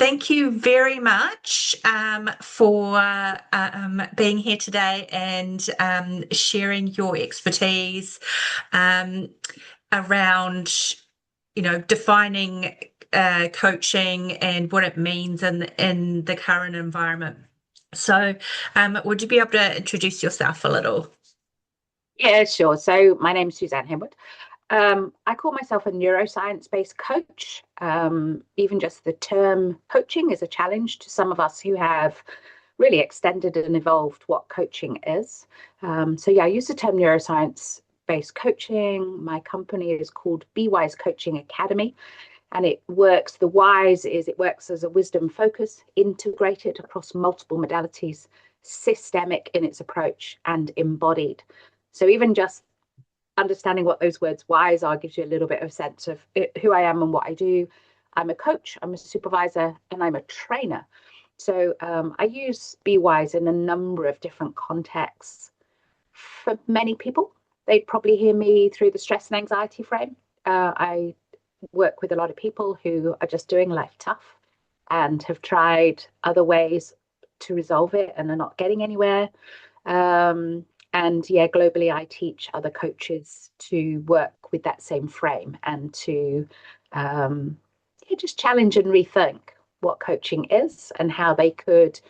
thank you very much for being here today and sharing your expertise um, around, defining coaching and what it means in the current environment. So, would you be able to introduce yourself a little? Yeah, sure. So my name's Suzanne Henwood. I call myself a neuroscience-based coach. Even just the term coaching is a challenge to some of us who have really extended and evolved what coaching is. I use the term neuroscience-based coaching. My company is called Be Wise Coaching Academy, and it works as a wisdom focus, integrated across multiple modalities, systemic in its approach, and embodied. So even just understanding what those words wise are gives you a little bit of sense of who I am and what I do. I'm a coach, I'm a supervisor, and I'm a trainer. I use Be Wise in a number of different contexts. For many people, they'd probably hear me through the stress and anxiety frame. I work with a lot of people who are just doing life tough and have tried other ways to resolve it and are not getting anywhere. Globally, I teach other coaches to work with that same frame and to just challenge and rethink what coaching is and how they could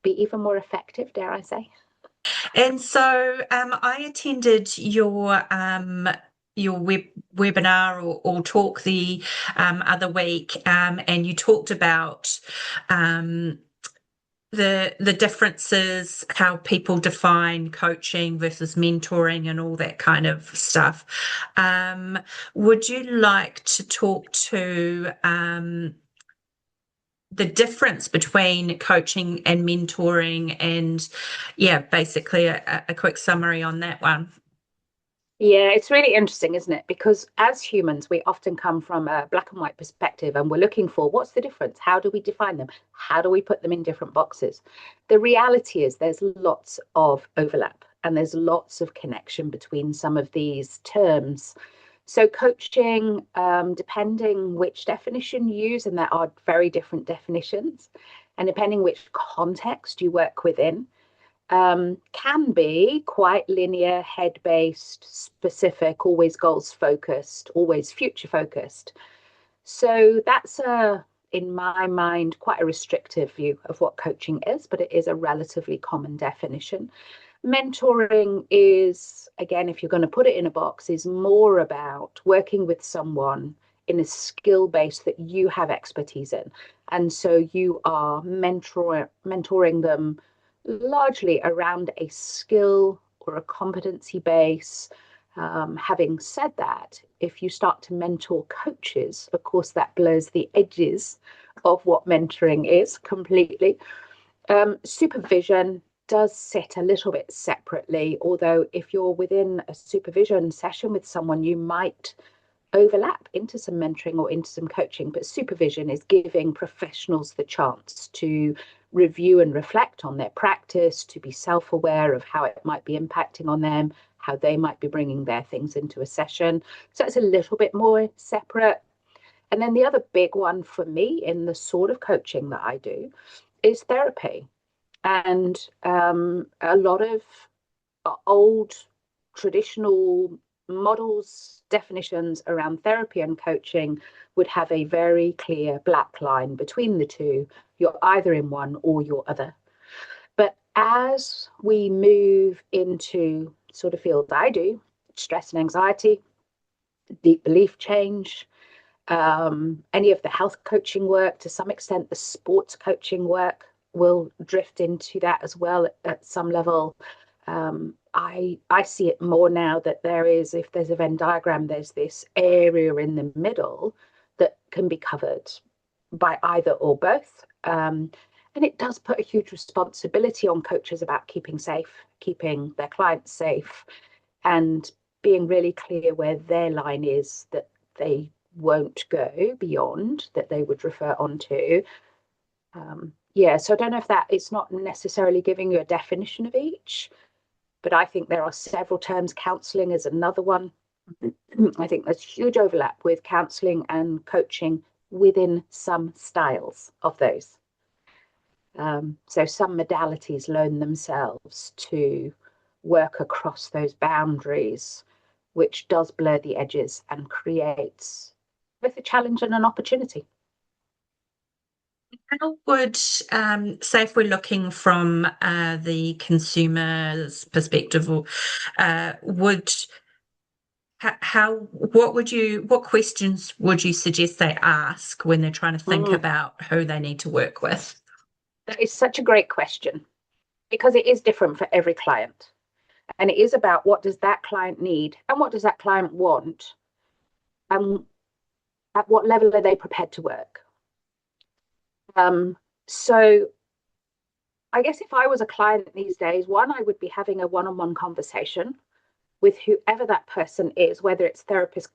be even more effective, dare I say. And so I attended your webinar or talk the other week, and you talked about the differences, how people define coaching versus mentoring and all that kind of stuff. Would you like to talk to the difference between coaching and mentoring and basically a quick summary on that one? Yeah, it's really interesting, isn't it? Because as humans, we often come from a black and white perspective and we're looking for what's the difference? How do we define them? How do we put them in different boxes? The reality is there's lots of overlap and there's lots of connection between some of these terms. So, coaching, depending which definition you use, and there are very different definitions, and depending which context you work within, can be quite linear, head based, specific, always goals focused, always future focused. So that's in my mind, quite a restrictive view of what coaching is, but it is a relatively common definition. Mentoring is, again, if you're going to put it in a box, is more about working with someone in a skill base that you have expertise in. And so you are mentoring them largely around a skill or a competency base. Having said that, if you start to mentor coaches, of course, that blurs the edges of what mentoring is completely. Supervision does sit a little bit separately, although if you're within a supervision session with someone, you might overlap into some mentoring or into some coaching. But supervision is giving professionals the chance to review and reflect on their practice, to be self-aware of how it might be impacting on them, how they might be bringing their things into a session. So it's a little bit more separate. And then the other big one for me in the sort of coaching that I do is therapy. And a lot of old traditional models, definitions around therapy and coaching would have a very clear black line between the two. You're either in one or you're other. But as we move into sort of field I do, stress and anxiety, deep belief change, any of the health coaching work, to some extent, the sports coaching work will drift into that as well at some level. I see it more now that if there's a Venn diagram, there's this area in the middle that can be covered by either or both. And it does put a huge responsibility on coaches about keeping safe, keeping their clients safe, and being really clear where their line is that they won't go beyond, that they would refer on to. So I don't know if it's not necessarily giving you a definition of each, but I think there are several terms. Counseling is another one. I think there's huge overlap with counseling and coaching within some styles of those. So some modalities loan themselves to work across those boundaries, which does blur the edges and creates both a challenge and an opportunity. How would, say, if we're looking from the consumer's perspective, or would what questions would you suggest they ask when they're trying to think about who they need to work with? That is such a great question because it is different for every client. And it is about what does that client need and what does that client want and at what level are they prepared to work. So I guess if I was a client these days, one, I would be having a one-on-one conversation with whoever that person is, whether it's therapist,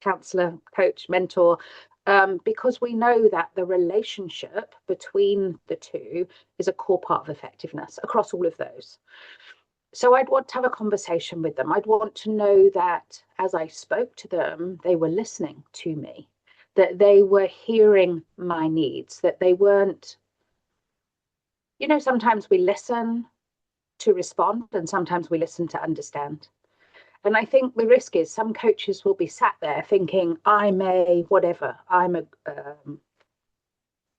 counselor, coach, mentor, because we know that the relationship between the two is a core part of effectiveness across all of those. So I'd want to have a conversation with them. I'd want to know that as I spoke to them, they were listening to me, that they were hearing my needs, that they weren't, sometimes we listen to respond and sometimes we listen to understand. And I think the risk is some coaches will be sat there thinking, I'm a whatever,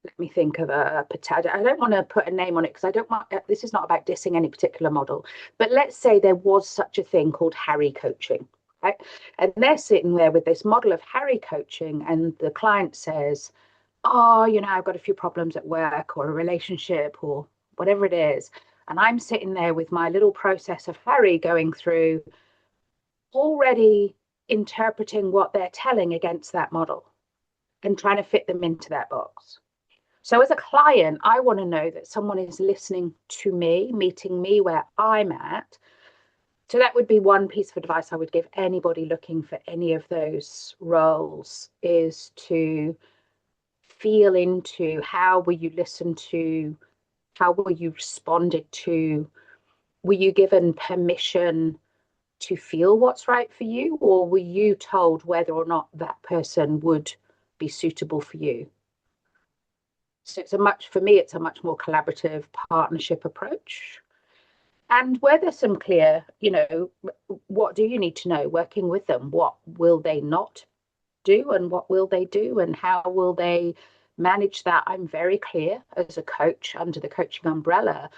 let me think of a potato. I don't want to put a name on it because I don't want, this is not about dissing any particular model, but let's say there was such a thing called Harry coaching, right? And they're sitting there with this model of Harry coaching and the client says, oh, I've got a few problems at work or a relationship or whatever it is. And I'm sitting there with my little process of Harry going through, already interpreting what they're telling against that model and trying to fit them into that box. So as a client, I want to know that someone is listening to me, meeting me where I'm at. So that would be one piece of advice I would give anybody looking for any of those roles, is to feel into how were you listened to, how were you responded to, were you given permission to feel what's right for you, or were you told whether or not that person would be suitable for you? So for me, it's a much more collaborative partnership approach. And where there's some clear, what do you need to know working with them? What will they not do and what will they do and how will they manage that? I'm very clear as a coach under the coaching umbrella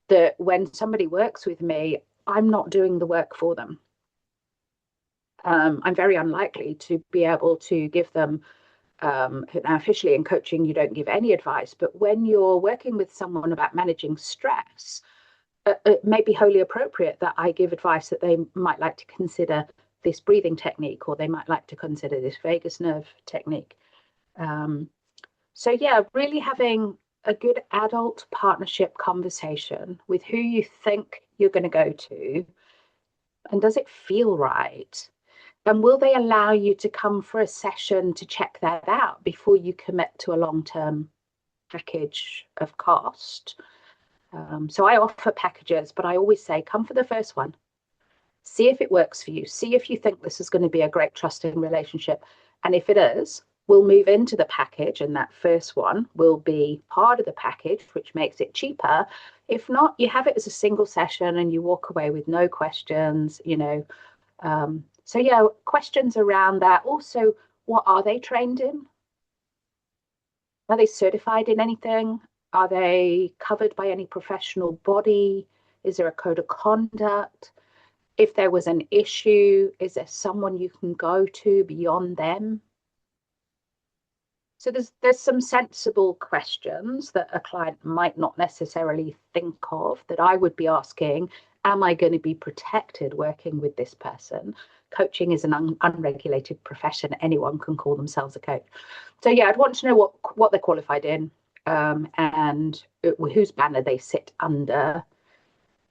that when somebody works with me, I'm not doing the work for them. I'm very unlikely to be able to give them, now officially in coaching, you don't give any advice, but when you're working with someone about managing stress, it may be wholly appropriate that I give advice that they might like to consider this breathing technique, or they might like to consider this vagus nerve technique. So yeah, really having a good adult partnership conversation with who you think you're going to go to, and does it feel right? And will they allow you to come for a session to check that out before you commit to a long-term package of cost? So I offer packages, but I always say, come for the first one. See if it works for you. See if you think this is going to be a great trusting relationship. And if it is, we'll move into the package, and that first one will be part of the package, which makes it cheaper. If not, you have it as a single session and you walk away with no questions, So yeah, questions around that. Also, what are they trained in? Are they certified in anything? Are they covered by any professional body? Is there a code of conduct? If there was an issue, is there someone you can go to beyond them? So there's some sensible questions that a client might not necessarily think of that I would be asking. Am I going to be protected working with this person? Coaching is an unregulated profession. Anyone can call themselves a coach. So yeah, I'd want to know what they're qualified in, and whose banner they sit under,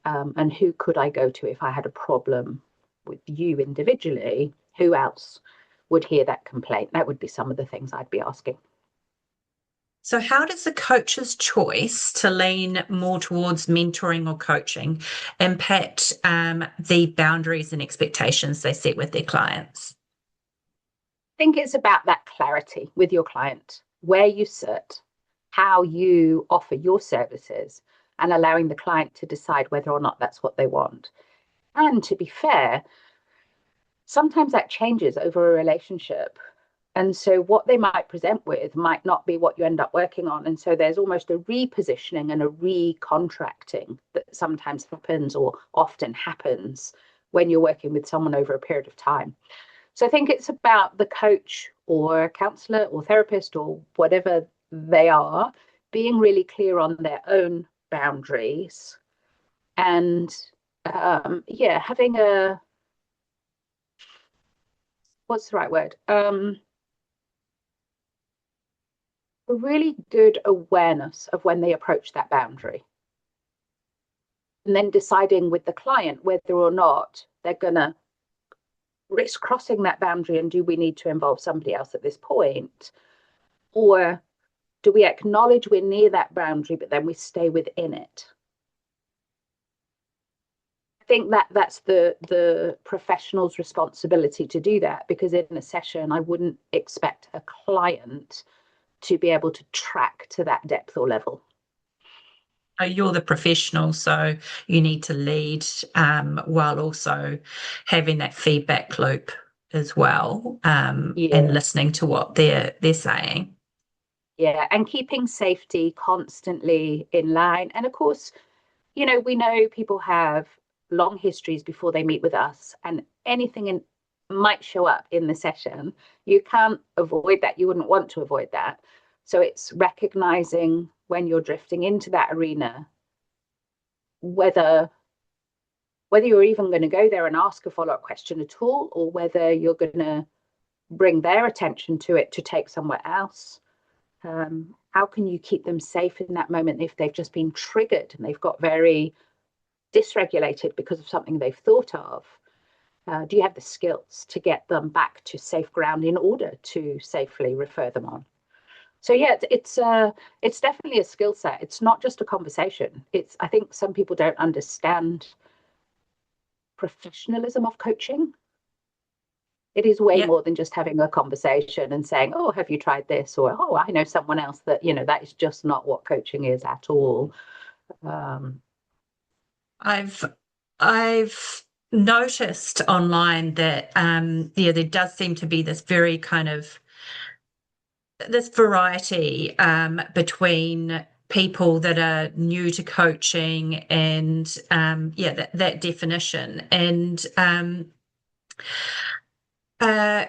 and who could I go to if I had a problem with you individually? Who else would hear that complaint? That would be some of the things I'd be asking. So how does the coach's choice to lean more towards mentoring or coaching impact the boundaries and expectations they set with their clients? think it's about that clarity with your client, where you sit, how you offer your services, and allowing the client to decide whether or not that's what they want. And to be fair, sometimes that changes over a relationship. And so what they might present with might not be what you end up working on. And so there's almost a repositioning and a recontracting that sometimes happens or often happens when you're working with someone over a period of time. So I think it's about the coach or counselor or therapist or whatever they are being really clear on their own boundaries and yeah, having a, what's the right word? A really good awareness of when they approach that boundary. And then deciding with the client whether or not they're going to risk crossing that boundary and do we need to involve somebody else at this point? Or do we acknowledge we're near that boundary, but then we stay within it? I think that that's the professional's responsibility to do that, because in a session, I wouldn't expect a client to be able to track to that depth or level. You're the professional, so you need to lead while also having that feedback loop as well, and Yeah. listening to what they're saying. Yeah. And keeping safety constantly in line. And of course, we know people have long histories before they meet with us, and might show up in the session. You can't avoid that. You wouldn't want to avoid that. So it's recognizing when you're drifting into that arena, whether you're even going to go there and ask a follow-up question at all, or whether you're going to bring their attention to it to take somewhere else. How can you keep them safe in that moment if they've just been triggered and they've got very dysregulated because of something they've thought of? Do you have the skills to get them back to safe ground in order to safely refer them on? So yeah, it's definitely a skill set. It's not just a conversation. I think some people don't understand professionalism of coaching. It is way Yeah, more than just having a conversation and saying, "Oh, have you tried this?" Or, "Oh, I know someone else that," that is just not what coaching is at all. Um, I've I've noticed online that yeah, there does seem to be this very kind of this variety between people that are new to coaching and yeah, that definition. And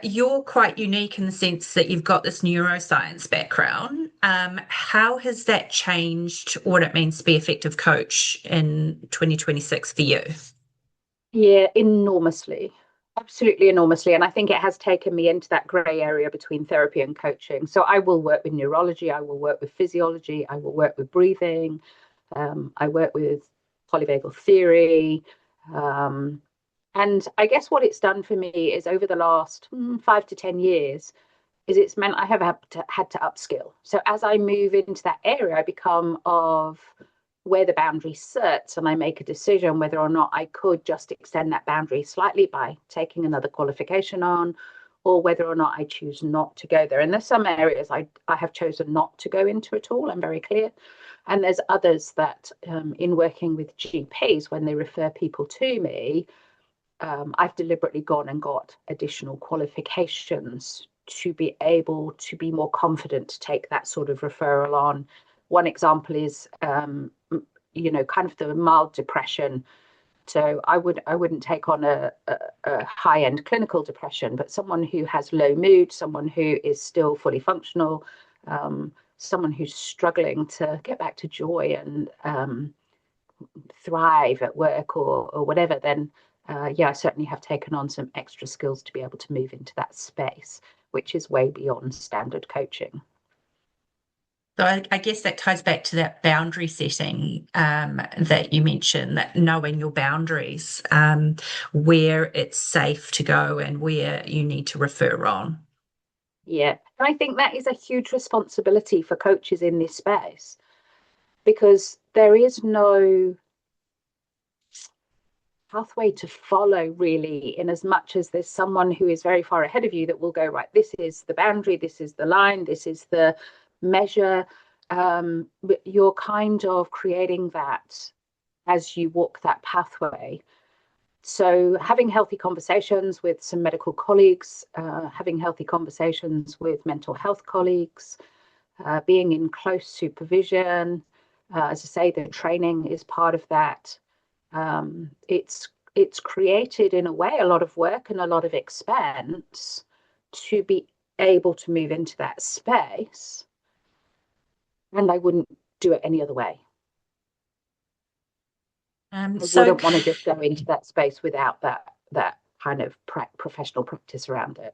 you're quite unique in the sense that you've got this neuroscience background. How has that changed what it means to be effective coach in 2026 for you? yeah, enormously, absolutely enormously. And I think it has taken me into that grey area between therapy and coaching. So I will work with neurology, I will work with physiology, I will work with breathing, I work with polyvagal theory. Um, and I guess what it's done for me is over the last 5 to 10 years, is it's meant I have had to upskill. So as I move into that area, I become of where the boundary sits and I make a decision whether or not I could just extend that boundary slightly by taking another qualification on, or whether or not I choose not to go there. And there's some areas I have chosen not to go into at all. I'm very clear. And there's others that in working with GPs, when they refer people to me, I've deliberately gone and got additional qualifications to be able to be more confident to take that sort of referral on. One example is, kind of the mild depression. So I wouldn't take on a high end clinical depression, but someone who has low mood, someone who is still fully functional, someone who's struggling to get back to joy and thrive at work or whatever, then yeah, I certainly have taken on some extra skills to be able to move into that space, which is way beyond standard coaching. So I guess that ties back to that boundary setting that you mentioned, that knowing your boundaries, where it's safe to go and where you need to refer on. Yeah. And I think that is a huge responsibility for coaches in this space, because there is no pathway to follow, really, in as much as there's someone who is very far ahead of you that will go, right, this is the boundary, this is the line, this is the measure. But you're kind of creating that as you walk that pathway. So having healthy conversations with some medical colleagues, having healthy conversations with mental health colleagues, being in close supervision. As I say, the training is part of that. It's created in a way a lot of work and a lot of expense to be able to move into that space, and I wouldn't do it any other way. I So wouldn't want to just go into that space without that kind of professional practice around it.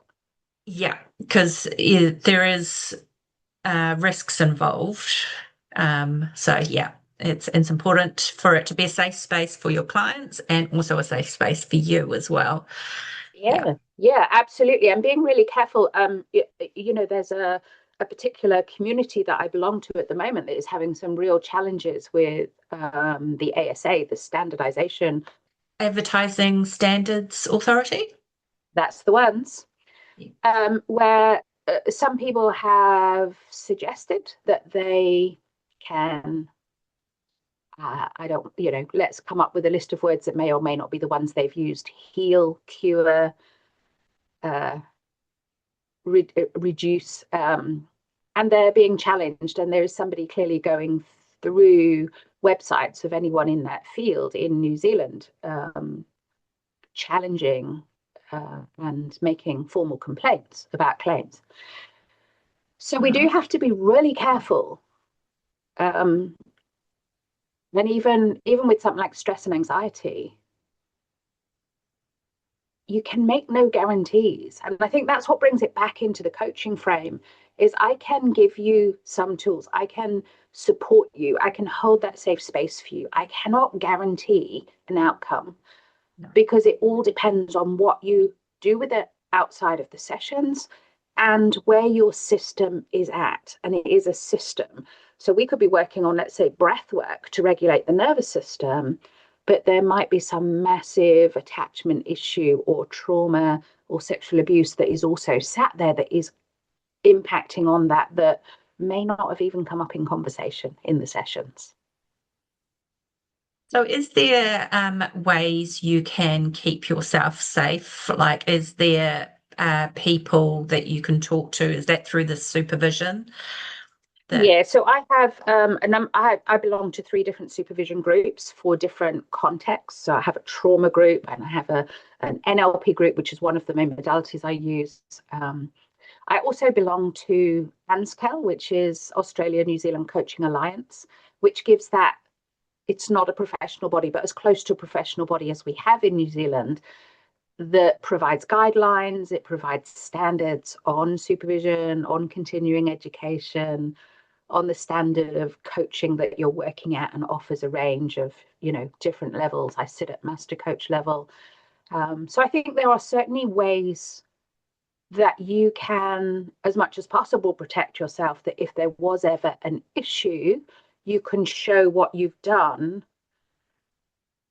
yeah, because there is risks involved. So yeah, it's important for it to be a safe space for your clients and also a safe space for you as well. Yeah. Yeah, absolutely. I'm being really careful. There's a particular community that I belong to at the moment that is having some real challenges with the ASA, the standardization. Advertising Standards Authority. That's the ones Yeah. where some people have suggested that they can. I don't, let's come up with a list of words that may or may not be the ones they've used: heal, cure, uh, reduce, and they're being challenged. And there is somebody clearly going through websites of anyone in that field in New Zealand, challenging and making formal complaints about claims. So we do have to be really careful. And even with something like stress and anxiety, you can make no guarantees. And I think that's what brings it back into the coaching frame is I can give you some tools. I can support you. I can hold that safe space for you. I cannot guarantee an outcome because it all depends on what you do with it outside of the sessions and where your system is at. And it is a system. So we could be working on, let's say, breath work to regulate the nervous system, but there might be some massive attachment issue or trauma or sexual abuse that is also sat there that is impacting on that may not have even come up in conversation in the sessions. So is there ways you can keep yourself safe? Like, is there people that you can talk to? Is that through the supervision? That Yeah, so I have, I belong to 3 different supervision groups for different contexts. So I have a trauma group and I have an NLP group, which is one of the main modalities I use. I also belong to ANSCAL, which is Australia New Zealand Coaching Alliance, which gives that, it's not a professional body, but as close to a professional body as we have in New Zealand, that provides guidelines, it provides standards on supervision, on continuing education, on the standard of coaching that you're working at, and offers a range of different levels. I sit at master coach level. So I think there are certainly ways that you can, as much as possible, protect yourself, that if there was ever an issue, you can show what you've done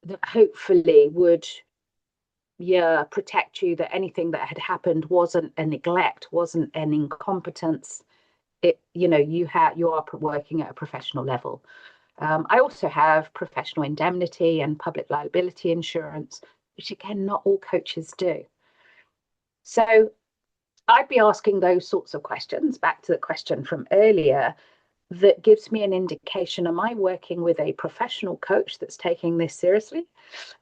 that hopefully would protect you, that anything that had happened wasn't a neglect, wasn't an incompetence. You are working at a professional level. I also have professional indemnity and public liability insurance, which again, not all coaches do. So I'd be asking those sorts of questions, back to the question from earlier, that gives me an indication: am I working with a professional coach that's taking this seriously?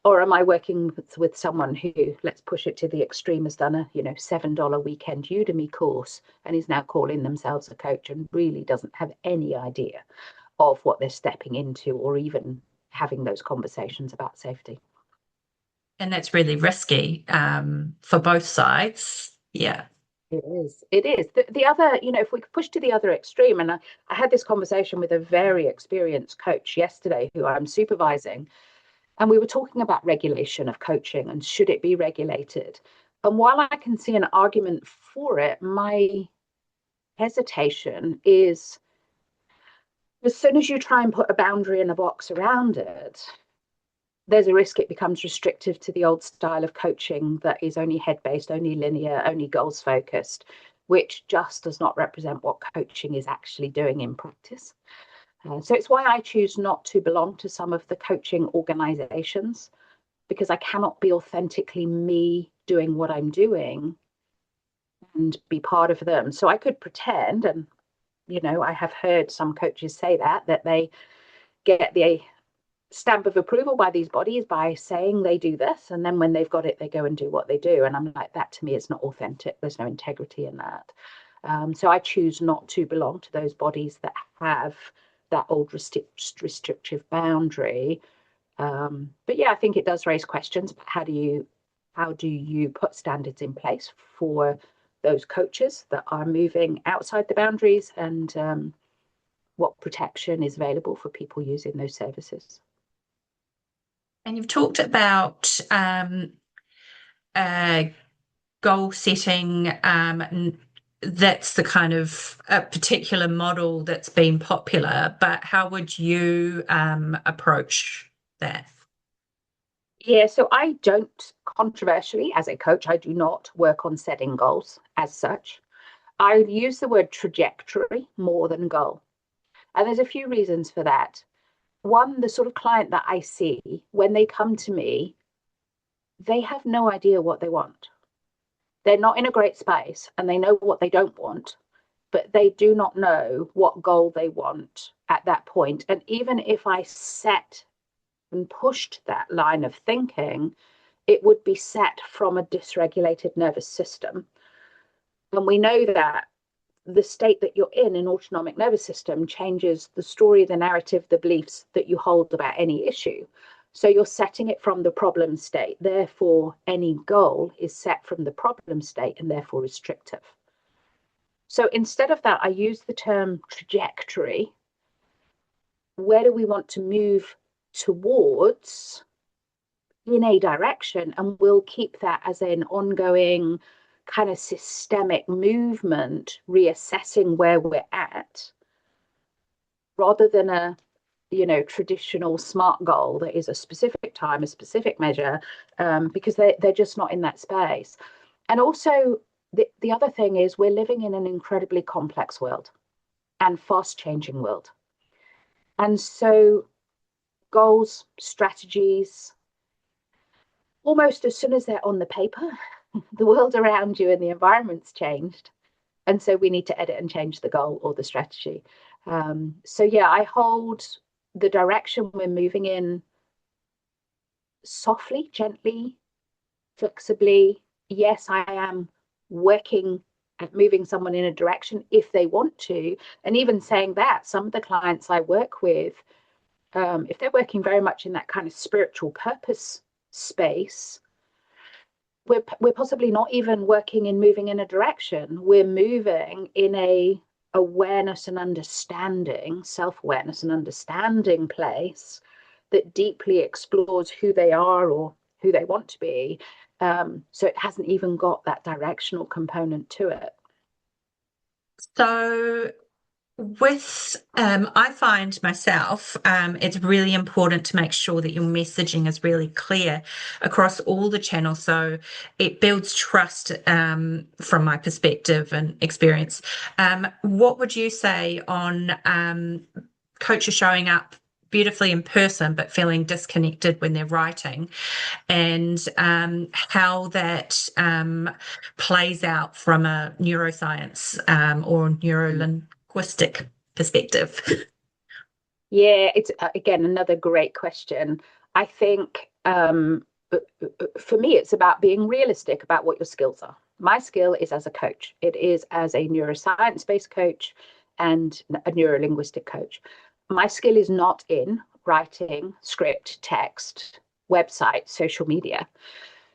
Or am I working with someone who, let's push it to the extreme, has done a $7 weekend Udemy course and is now calling themselves a coach and really doesn't have any idea of what they're stepping into, or even having those conversations about safety? and that's really risky for both sides. Yeah. It is. It is. The other, if we push to the other extreme, and I had this conversation with a very experienced coach yesterday who I'm supervising, and we were talking about regulation of coaching and should it be regulated. And while I can see an argument for it, my hesitation is, as soon as you try and put a boundary in a box around it, there's a risk it becomes restrictive to the old style of coaching that is only head-based, only linear, only goals-focused, which just does not represent what coaching is actually doing in practice. So it's why I choose not to belong to some of the coaching organizations, because I cannot be authentically me doing what I'm doing and be part of them. So I could pretend, and I have heard some coaches say that they get the stamp of approval by these bodies by saying they do this, and then when they've got it, they go and do what they do. And I'm like, that to me is not authentic. There's no integrity in that. So I choose not to belong to those bodies that have that old restrictive boundary. But yeah, I think it does raise questions about how do you put standards in place for those coaches that are moving outside the boundaries, and what protection is available for people using those services. And you've talked about uh, goal setting. That's the kind of a particular model that's been popular, but how would you approach that? Yeah, so I don't, controversially, as a coach, I do not work on setting goals as such. I use the word trajectory more than goal. And there's a few reasons for that. One, the sort of client that I see, when they come to me, they have no idea what they want. They're not in a great space and they know what they don't want, but they do not know what goal they want at that point. And even if I set and pushed that line of thinking, it would be set from a dysregulated nervous system. And we know that the state that you're in, an autonomic nervous system, changes the story, the narrative, the beliefs that you hold about any issue. So you're setting it from the problem state. Therefore, any goal is set from the problem state and therefore restrictive. So instead of that, I use the term trajectory. Where do we want to move towards in a direction? And we'll keep that as an ongoing kind of systemic movement, reassessing where we're at, rather than a traditional SMART goal that is a specific time, a specific measure, because they're just not in that space. And also, the other thing is we're living in an incredibly complex world and fast changing world. And so goals, strategies, almost as soon as they're on the paper, the world around you and the environment's changed. And so we need to edit and change the goal or the strategy. So yeah, I hold the direction we're moving in softly, gently, flexibly. Yes, I am working at moving someone in a direction if they want to. And even saying that, some of the clients I work with, if they're working very much in that kind of spiritual purpose space, we're possibly not even working in moving in a direction. We're moving in a awareness and understanding, self-awareness and understanding place that deeply explores who they are or who they want to be. So it hasn't even got that directional component to it. So I find myself, it's really important to make sure that your messaging is really clear across all the channels. So it builds trust, from my perspective and experience. What would you say on coaches showing up beautifully in person but feeling disconnected when they're writing, and how that plays out from a neuroscience or neurolinguistic perspective? Yeah, it's again another great question. I think for me, it's about being realistic about what your skills are. My skill is as a coach, it is as a neuroscience based coach and a neurolinguistic coach. My skill is not in writing, script, text, website, social media.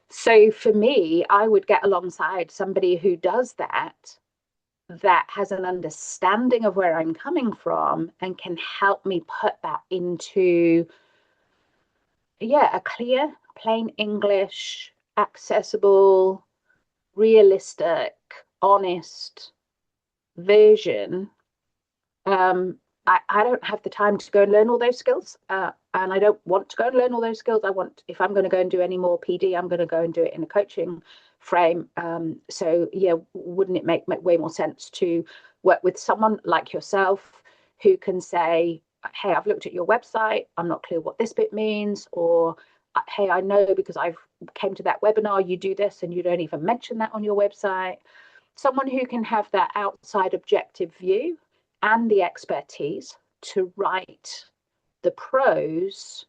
So for me, I would get alongside somebody who does that has an understanding of where I'm coming from and can help me put that into, a clear, plain English, accessible, realistic, honest version. I don't have the time to go and learn all those skills. And I don't want to go and learn all those skills. If I'm going to go and do any more PD, I'm going to go and do it in a coaching frame. So yeah, wouldn't it make way more sense to work with someone like yourself who can say, hey, I've looked at your website, I'm not clear what this bit means, or hey, I know because I've came to that webinar, you do this and you don't even mention that on your website. Someone who can have that outside objective view and the expertise to write the prose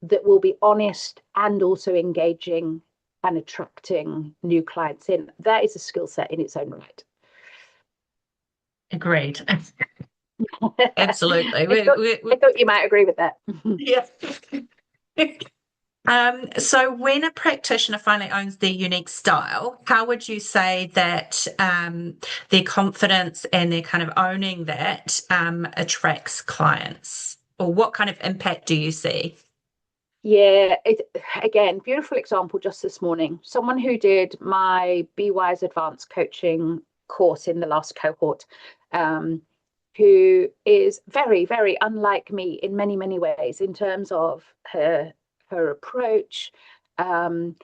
that will be honest and also engaging and attracting new clients in. That is a skill set in its own right. Agreed. Absolutely. I thought you might agree with that. Yeah. So when a practitioner finally owns their unique style, how would you say that their confidence and their kind of owning that attracts clients? Or what kind of impact do you see? Yeah, again, beautiful example just this morning. Someone who did my Be Wise advanced coaching course in the last cohort, um, who is very, very unlike me in many, many ways in terms of her approach. And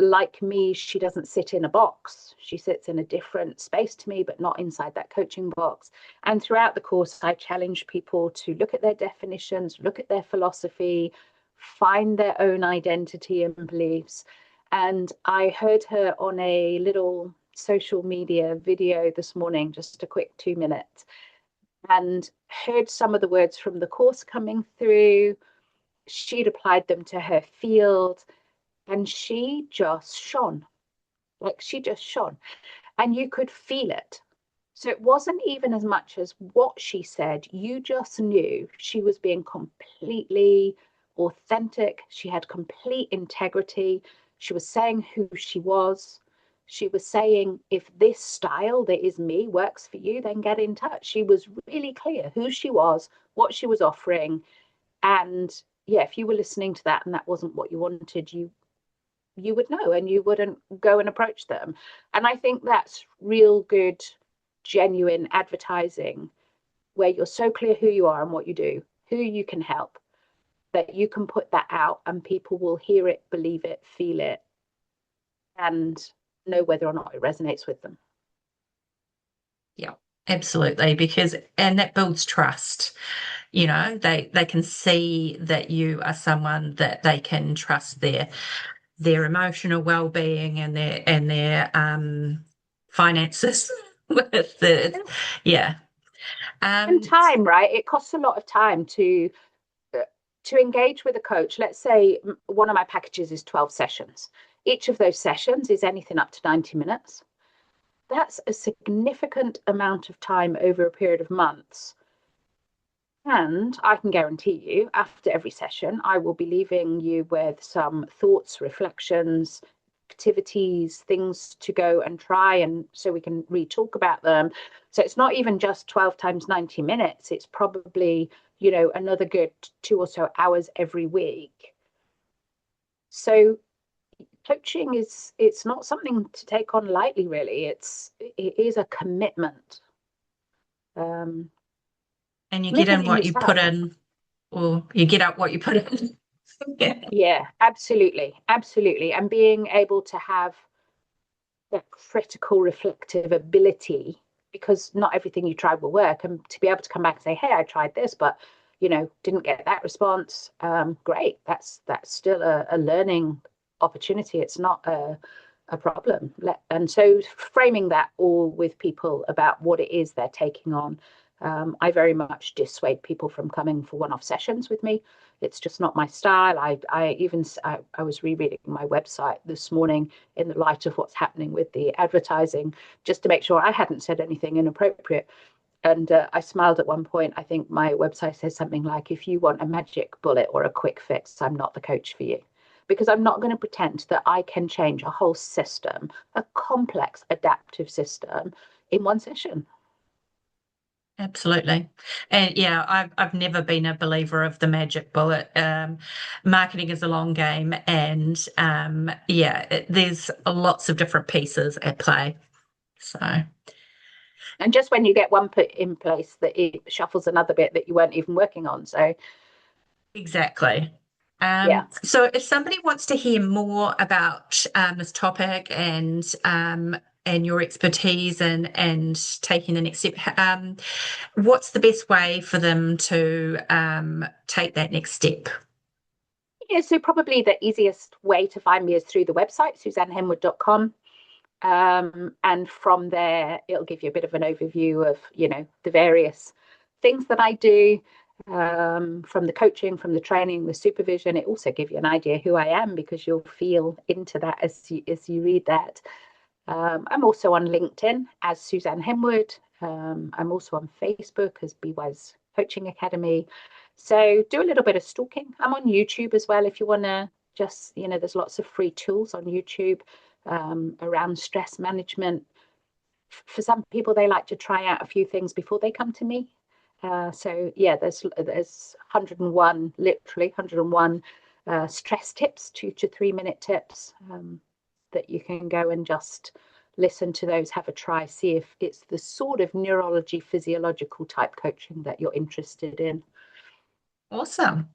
like me, she doesn't sit in a box. She sits in a different space to me, but not inside that coaching box. And throughout the course, I challenge people to look at their definitions, look at their philosophy, find their own identity and beliefs. And I heard her on a little social media video this morning, just a quick 2 minutes, and heard some of the words from the course coming through. She'd applied them to her field and she just shone. Like she just shone. And you could feel it. So it wasn't even as much as what she said. You just knew she was being completely authentic. She had complete integrity. She was saying who she was. She was saying, if this style that is me works for you, then get in touch. She was really clear who she was, what she was offering. And yeah, if you were listening to that and that wasn't what you wanted, you would know and you wouldn't go and approach them. And I think that's real good, genuine advertising where you're so clear who you are and what you do, who you can help, that you can put that out and people will hear it, believe it, feel it, and know whether or not it resonates with them. Yeah, absolutely. And that builds trust. They can see that you are someone that they can trust their emotional well-being and their finances with the yeah. And Um, time, right? It costs a lot of time to engage with a coach. Let's say one of my packages is 12 sessions. Each of those sessions is anything up to 90 minutes. That's a significant amount of time over a period of months. And I can guarantee you, after every session, I will be leaving you with some thoughts, reflections, activities, things to go and try, and so we can re-talk about them. So it's not even just 12 times 90 minutes, it's probably, another good 2 or so hours every week. So coaching it's not something to take on lightly, really. It is a commitment. Um, and you get in commitment in what you put yourself. in, or you get out what you put in. Yeah. Yeah, absolutely, absolutely. And being able to have that critical reflective ability, because not everything you try will work, and to be able to come back and say, hey, I tried this, but didn't get that response. Great. That's still a learning opportunity. It's not a problem. And so framing that all with people about what it is they're taking on. I very much dissuade people from coming for one-off sessions with me. It's just not my style. I was rereading my website this morning in the light of what's happening with the advertising, just to make sure I hadn't said anything inappropriate. And I smiled at one point. I think my website says something like, if you want a magic bullet or a quick fix, I'm not the coach for you. Because I'm not going to pretend that I can change a whole system, a complex adaptive system, in one session. Absolutely. And yeah, I've never been a believer of the magic bullet. Marketing is a long game, and there's lots of different pieces at play. So And just when you get one put in place, that it shuffles another bit that you weren't even working on. So Exactly. yeah. So if somebody wants to hear more about this topic and your expertise and taking the next step, what's the best way for them to take that next step? Yeah, so probably the easiest way to find me is through the website, suzannehenwood.com. And from there, it'll give you a bit of an overview of, the various things that I do, from the coaching, from the training, the supervision. It also gives you an idea who I am, because you'll feel into that as you read that. I'm also on LinkedIn as Suzanne Henwood. I'm also on Facebook as BY's Coaching Academy. So do a little bit of stalking. I'm on YouTube as well if you want to just, there's lots of free tools on YouTube around stress management. For some people, they like to try out a few things before they come to me. So yeah, there's 101, literally 101 stress tips, 2 to 3 minute tips, that you can go and just listen to those, have a try, see if it's the sort of neurology, physiological type coaching that you're interested in. Awesome.